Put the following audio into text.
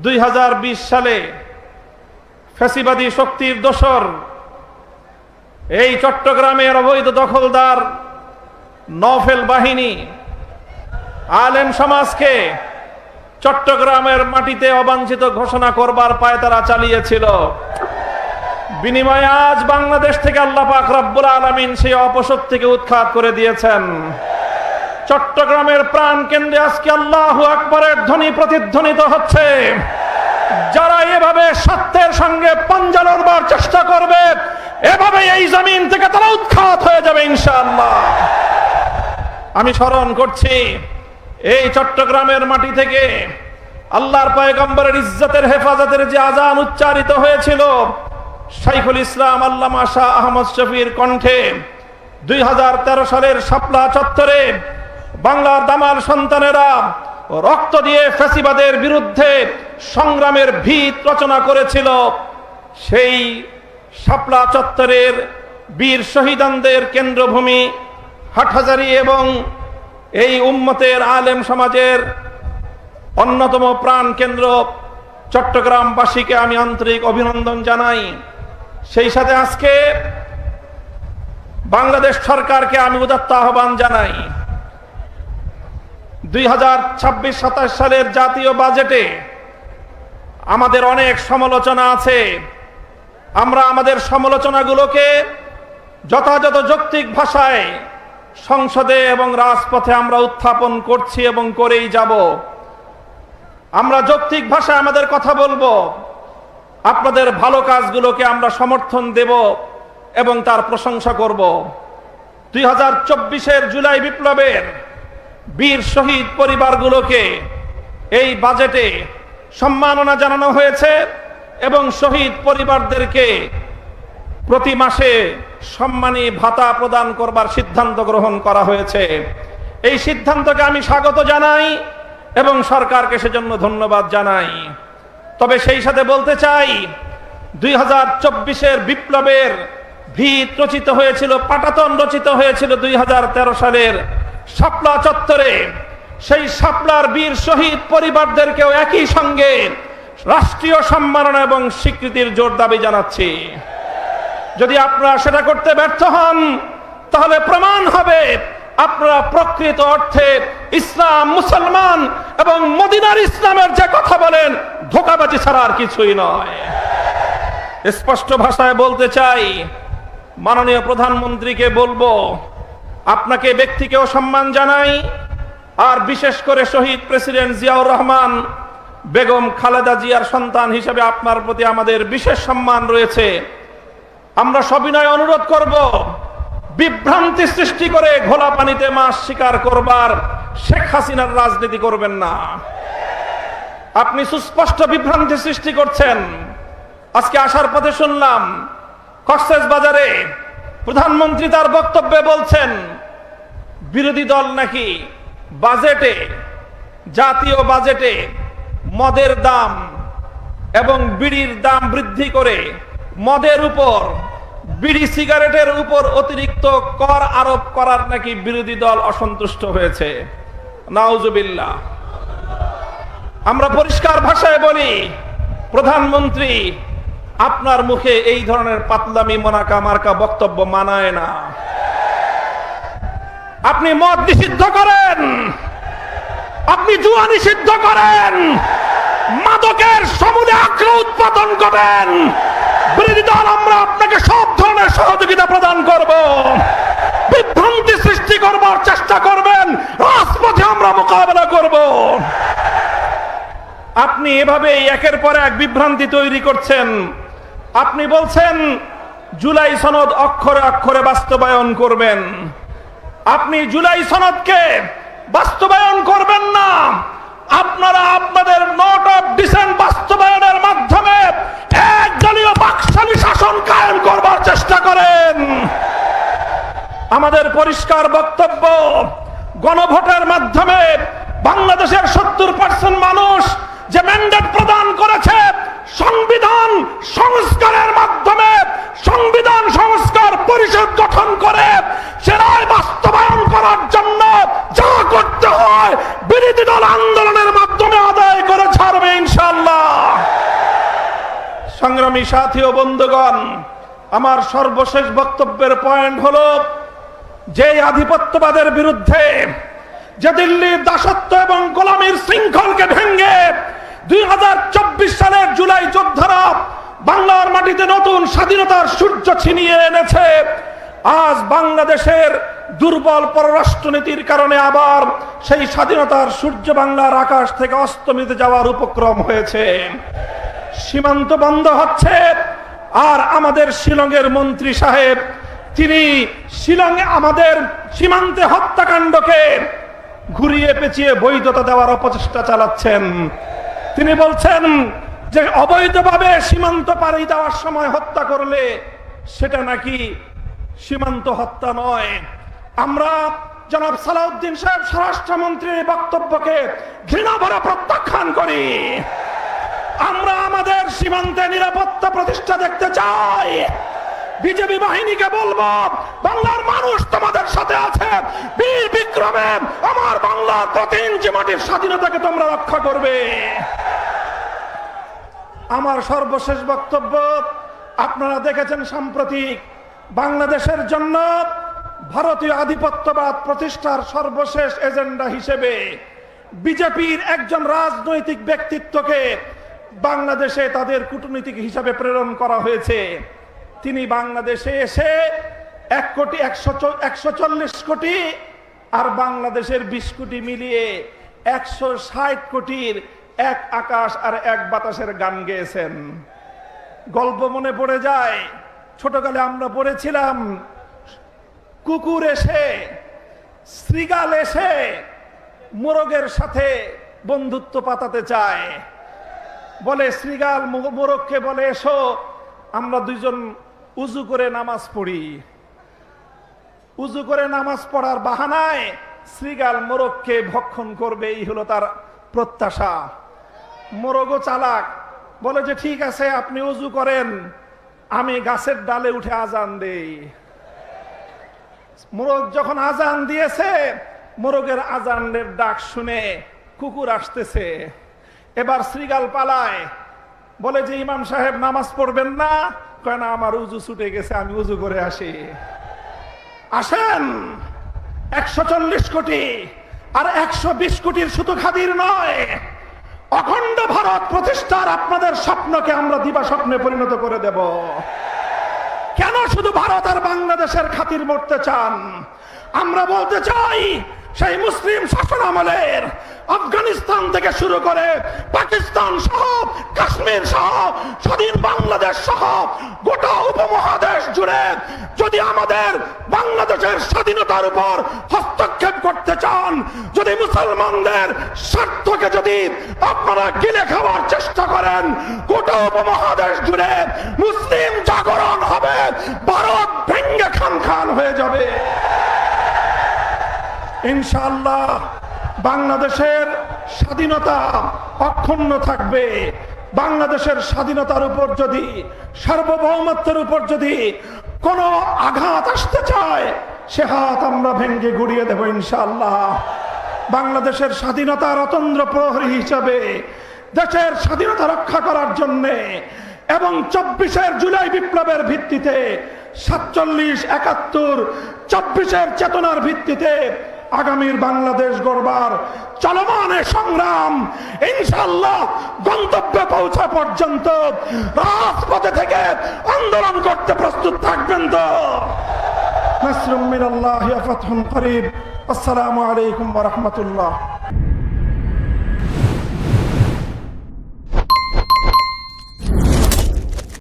2020 সালে ফ্যাসিবাদী শক্তির দোসর এই চট্টগ্রামের অবৈধ দখলদার নওফেল বাহিনী আলেম সমাজকে চট্টগ্রামের মাটিতে অবাঞ্ছিত ঘোষণা করবার পায়তারা চালিয়েছিল। বিনিময়ে আজ বাংলাদেশ থেকে আল্লাহ পাক রব্বুল আলামিন সেই অপশক্তিকে উৎখাত করে দিয়েছেন। চট্টগ্রামের প্রাণ কেন্দ্রে আজকে আল্লাহু আকবরের ধ্বনি প্রতিধ্বনিত হচ্ছে। যারা এভাবে সত্যের সঙ্গে পাঞ্জা লড়বার চেষ্টা করবে, এভাবে এই জমিন থেকে তারা উৎখাত হয়ে যাবে ইনশাআল্লাহ। আমি স্মরণ করছি, এই চট্টগ্রামের মাটি থেকে আল্লাহর পয়গম্বরের ইজ্জতের হেফাজতের যে আজান উচ্চারিত হয়েছিল, শাইখুল ইসলাম আল্লামা শাহ আহমদ শফির কণ্ঠে 2013 সালের শাপলা চত্বরে বাংলার দামাল সন্তানেরা রক্ত দিয়ে ফ্যাসিবাদের বিরুদ্ধে সংগ্রামের ভিত রচনা করেছিল। সেই শাপলা চত্বরের বীর শহীদানদের কেন্দ্রভূমি হাটহাজারী এবং এই উম্মতের আলেম সমাজের অন্যতম প্রাণ কেন্দ্র চট্টগ্রামবাসীকে আমি আন্তরিক অভিনন্দন জানাই। সেই সাথে আজকে বাংলাদেশ সরকারকে আমি উদাত্ত আহ্বান জানাই। 2026-27 সালের জাতীয় বাজেটে আমাদের অনেক সমালোচনা আছে। আমরা আমাদের সমালোচনাগুলোকে যথাযথ যৌক্তিক ভাষায় সংসদে এবং রাজপথে আমরা উত্থাপন করছি এবং করেই যাব। আমরা যৌক্তিক ভাষায় আমাদের কথা বলবো, আপনাদের ভালো কাজগুলোকে আমরা সমর্থন দেব এবং তার প্রশংসা করব। 2024-এর জুলাই বিপ্লবের বীর শহীদ পরিবারগুলোকে এই বাজেটে সম্মাননা জানানো হয়েছে এবং শহীদ পরিবারদেরকে প্রতি মাসে সম্মানী ভাতা প্রদান করবার সিদ্ধান্ত গ্রহণ করা হয়েছে। এই সিদ্ধান্তকে আমি স্বাগত জানাই এবং সরকারকে সেজন্য ধন্যবাদ জানাই। তবে সেই সাথে বলতে চাই, 2024-এর বিপ্লবের ভিত রচিত হয়েছিল, পাটাতন রচিত হয়েছিল 2013 সালের শাপলা চত্বরে। সেই শাপলার বীর শহীদ পরিবারদেরকেও একই সঙ্গে রাষ্ট্রীয় সম্মাননা এবং স্বীকৃতির জোর দাবি জানাচ্ছি। যদি আপনারা সেটা করতে ব্যর্থ হন, তাহলে প্রমাণ হবে আপনারা প্রকৃত অর্থে ইসলাম, মুসলমান এবং মদিনার ইসলামের যে কথা বলেন, ধোঁকাবাজি ছাড়া আর কিছুই নয়। স্পষ্ট ভাষায় বলতে চাই, মাননীয় প্রধানমন্ত্রীকে বলবো, আপনাকে ব্যক্তিকেও সম্মান জানাই, আর বিশেষ করে শহীদ প্রেসিডেন্ট জিয়াউর রহমান বেগম খালেদা জিয়ার সন্তান হিসেবে আপনার প্রতি আমাদের বিশেষ সম্মান রয়েছে। আমরা সবিনয় অনুরোধ করব, বিভ্রান্তি সৃষ্টি করে ঘোলা পানিতে মাছ শিকার করবার শেখ হাসিনার রাজনীতি করবেন না। আপনি সুস্পষ্ট বিভ্রান্তি সৃষ্টি করছেন। আজকে আসার পথে শুনলাম কক্সবাজারে প্রধানমন্ত্রী তার বক্তব্যে বলছেন বিরোধী দল নাকি বাজেটে, জাতীয় বাজেটে মদের দাম এবং বিড়ির দাম বৃদ্ধি করে মদের উপর, বিড়ি সিগারেটের উপর অতিরিক্ত কর আরোপ করার নাকি বিরোধী দল অসন্তুষ্ট হয়েছে। নাউজুবিল্লাহ। আমরা পরিষ্কার ভাষায় বলি, প্রধানমন্ত্রী, আপনার মুখে এই ধরনের পাতলামি মোনাকা মার্কা বক্তব্য মানায় না। আপনি মদ নিষিদ্ধ করেন, আপনি জুয়া নিষিদ্ধ করেন, মাদকের সমূলে আক্র উৎপাদন করেন। বিরোধী দল আমরা আপনাকে সব ধরনের সহযোগিতা প্রদান করব। বিভ্রান্তি সৃষ্টি করবার চেষ্টা করবেন, রাজপথে আমরা মোকাবেলা করব। আপনি এভাবে একের পর এক বিভ্রান্তি তৈরি করছেন। আপনি বলছেন জুলাই সনদ অক্ষরে অক্ষরে বাস্তবায়ন করবেন। আপনি জুলাই সনদকে বাস্তবায়ন করবেন না, আপনারা আপনাদের নোট অফ ডিসেন্ট বাস্তবায়নের মাধ্যমে একদলীয় বাকশালী শাসন কায়েম করবার চেষ্টা করেন। আমাদের পরিষ্কার বক্তব্য, গণভোটের মাধ্যমে বাংলাদেশের 70% মানুষ যে ম্যান্ডেট প্রদান করেছে, সংবিধান সংস্কারের মাধ্যমে সংবিধান সংস্কার পরিষদ গঠন করে সে রায় বাস্তবায়ন করার জন্য যা করতে হয় বিরোধী দল আন্দোলনের মাধ্যমে আদায় করে ছাড়বে ইনশাআল্লাহ। সংগ্রামী সাথী ও বন্ধুগণ, আমার সর্বশেষ বক্তব্যের পয়েন্ট হলো, যে আধিপত্যবাদের বিরুদ্ধে, যে দিল্লির দাসত্ব এবং গোলামীর শৃঙ্খলকে ভেঙে 2024 সালের জুলাই যোদ্ধারা বাংলার মাটিতে নতুন স্বাধীনতার সূর্য ছিনিয়ে এনেছে, আজ বাংলাদেশের দুর্বল পররাষ্ট্রনীতির কারণে আবার সেই স্বাধীনতার সূর্য বাংলার আকাশ থেকে অস্তমিত যাওয়ার উপক্রম হয়েছে। সীমান্ত বন্ধ হচ্ছে, আর আমাদের শিলংয়ের মন্ত্রী সাহেব তিনি শিলংয়ে আমাদের সীমান্তে হত্যাকাণ্ডকে ঘুরিয়ে পেঁচিয়ে বৈধতা দেওয়ার অপচেষ্টা চালাচ্ছেন। তিনি বলছেন যে অবৈধভাবে সীমান্ত পাড়ি দেওয়ার সময় হত্যা করলে সেটা নাকি সীমান্ত হত্যা নয়। আমরা জনাব সালাউদ্দিন সাহেব স্বরাষ্ট্রমন্ত্রীর বক্তব্যকে ঘৃণা ভরে প্রত্যাখ্যান করি। আমরা আমাদের সীমান্তে নিরাপত্তা প্রতিষ্ঠা দেখতে চাই। বিজেপি বাহিনীকে বলবো, বাংলার মানুষ তোমাদের সাথে আছে, বীর বিক্রমে আমার বাংলার প্রতি ইঞ্চি মাটির স্বাধীনতাকে তোমরা রক্ষা করবে। আমার সর্বশেষ বক্তব্য, আপনারা দেখেছেন সাম্প্রতিক বাংলাদেশের জন্য ভারতীয় আধিপত্যবাদ প্রতিষ্ঠার সর্বশেষ এজেন্ডা হিসেবে বিজেপির একজন রাজনৈতিক ব্যক্তিত্বকে বাংলাদেশে তাদের কূটনীতিক হিসাবে প্রেরণ করা হয়েছে। তিনি বাংলাদেশে এসে 140 কোটি আর বাংলাদেশের 20 কোটি মিলিয়ে 160 কোটির এক আকাশ আর এক বাতাসের গান গেয়েছেন। গল্প মনে পড়ে যায়, ছোটকালে আমরা পড়েছিলাম, কুকুর এসে, শৃগাল এসে মোরগের সাথে বন্ধুত্ব পাতাতে চায়। বলে শৃগাল মোরগকে বলে, এসো আমরা দুইজন উজু করে নামাজ পড়ি। উজু করে নামাজ পড়ার বাহানায় শৃগাল মোরগকে ভক্ষণ করবে, এই হলো তার প্রত্যাশা। মোরগও চালাক, বলে যে ঠিক আছে আপনি উজু করেন, আমি গাছের ডালে উঠে আজান দেই। মোরগ যখন আজান দিয়েছে, মোরগের আজানের ডাক শুনে কুকুর আসতেছে। এবার শৃগাল পালায়, বলে যে ইমাম সাহেব নামাজ পড়বেন না? কয় না, আমার উজু ছুটে গেছে, আমি উজু করে আসি। আসেন, 140 কোটি আর 120 কোটির শুধু খাদির নয়, অখণ্ড ভারত প্রতিষ্ঠার আপনাদের স্বপ্নকে আমরা দিবা স্বপ্নে পরিণত করে দেব। কেন শুধু ভারত আর বাংলাদেশের খাতির মরতে চান? আমরা বলতে চাই, সেই মুসলিম শাসন আমলের আফগানিস্তান থেকে শুরু করে পাকিস্তান সহ, কাশ্মীর সহ, স্বাধীন বাংলাদেশ সহ গোটা উপমহাদেশ জুড়ে যদি আমাদের বাংলাদেশের স্বাধীনতার উপর হস্তক্ষেপ করতে চান, যদি মুসলমানদের স্বার্থকে যদি আপনারা গিলে খাওয়ার চেষ্টা করেন, গোটা উপমহাদেশ জুড়ে মুসলিম জাগরণ হবে, ভারত ভেঙ্গে খান খান হয়ে যাবে। ইনশাআল্লাহ বাংলাদেশের স্বাধীনতা অক্ষুণ্ণ থাকবে। বাংলাদেশের স্বাধীনতার উপর যদি, সার্বভৌমত্বের উপর যদি কোনো আঘাত আসতে চায়, সে হাত আমরা ভেঙ্গে গুড়িয়ে দেব ইনশাআল্লাহ। বাংলাদেশের স্বাধীনতার অতন্দ্র প্রহরী হিসাবে দেশের স্বাধীনতা রক্ষা করার জন্যে এবং 24 জুলাই বিপ্লবের ভিত্তিতে 47, 71, 24 চেতনার ভিত্তিতে আগামীর বাংলাদেশ গড়বার চলমান সংগ্রাম ইনশাআল্লাহ গন্তব্যে পৌঁছা পর্যন্ত রাজপথে থেকে আন্দোলন করতে প্রস্তুত থাকবেন তো? নাসরুম মিনাল্লাহি ওয়া ফাতহুন করিব। আসসালামু আলাইকুম ওয়া রাহমাতুল্লাহ।